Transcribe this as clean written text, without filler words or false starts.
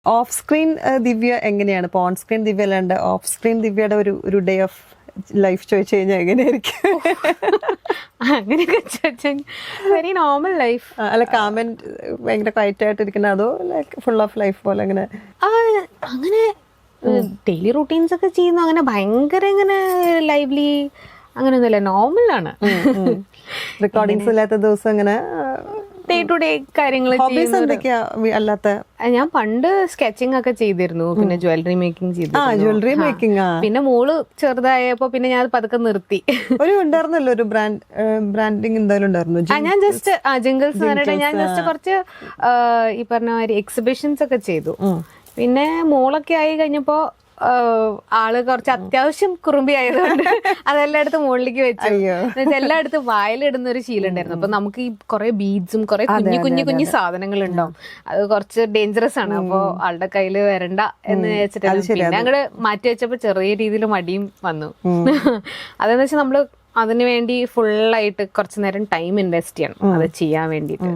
Of screen ദിവ്യ എങ്ങനെയാണ്? ഇപ്പൊ on screen ദിവ്യ അല്ലാണ്ട് ഓഫ് സ്ക്രീൻ ദിവ്യയുടെ ഒരു ഡേ ഓഫ് ലൈഫ് ചോദിച്ചു കഴിഞ്ഞാൽ എങ്ങനെയായിരിക്കും? അങ്ങനെയൊക്കെ ചോദിച്ചാൽ വെരി നോർമൽ ലൈഫ്. അല്ല, കാമന്റ് ഭയങ്കര ക്വയറ്റ് ആയിട്ടിരിക്കുന്ന, അതോ ലൈക്ക് ഫുൾ ഓഫ് ലൈഫ് പോലെ അങ്ങനെ? അങ്ങനെ ഡെയിലി റൂട്ടീൻസ് ഒക്കെ ചെയ്യുന്നു. അങ്ങനെ ഭയങ്കര ഇങ്ങനെ ലൈവ്ലി അങ്ങനെയൊന്നുമില്ല, നോർമലാണ്. റെക്കോർഡിങ്സ് ഇല്ലാത്ത ദിവസം അങ്ങനെ ഡേ ടു ഡേ കാര്യങ്ങൾ. അല്ലാത്ത ഞാൻ പണ്ട് സ്കെച്ചിങ് ഒക്കെ ചെയ്തിരുന്നു, പിന്നെ ജ്വല്ലറി മേക്കിംഗ് ചെയ്തിരുന്നു. Jewellery making. പിന്നെ മോള് ചെറുതായപ്പോ പിന്നെ ഞാൻ പതുക്കെ നിർത്തി. ഒരു ഉണ്ടായിരുന്നല്ലോ ഒരു ബ്രാൻഡിങ് എന്തായാലും ഉണ്ടായിരുന്നു. ഞാൻ ജസ്റ്റ് ജിംഗിൾസ് പറഞ്ഞിട്ട് ഞാൻ ജസ്റ്റ് കുറച്ച് ഈ പറഞ്ഞ മാതിരി എക്സിബിഷൻസ് ഒക്കെ ചെയ്തു. പിന്നെ മോളൊക്കെ ആയി കഴിഞ്ഞപ്പോ ആള് കുറച്ച് അത്യാവശ്യം കുറുമ്പി ആയതുകൊണ്ട് അതെല്ലായിടത്തും മുകളിലേക്ക് വെച്ചു. എല്ലായിടത്തും വായിലിടുന്ന ഒരു ശീലം ഉണ്ടായിരുന്നു. അപ്പൊ നമുക്ക് ഈ കുറെ ബീഡ്സും കുറെ കുഞ്ഞു സാധനങ്ങൾ ഉണ്ടാവും. അത് കുറച്ച് ഡേഞ്ചറസ് ആണ്. അപ്പൊ ആളുടെ കയ്യില് വരണ്ട എന്ന് വെച്ചിട്ട് പിന്നെ അങ്ങോട്ട് മാറ്റി വെച്ചപ്പോ ചെറിയ രീതിയിൽ മടിയും വന്നു. അതെന്ന് വെച്ചാൽ നമ്മള് അതിനു വേണ്ടി ഫുള്ളായിട്ട് കുറച്ചു നേരം ടൈം ഇൻവെസ്റ്റ് ചെയ്യണം അത് ചെയ്യാൻ വേണ്ടിയിട്ട്.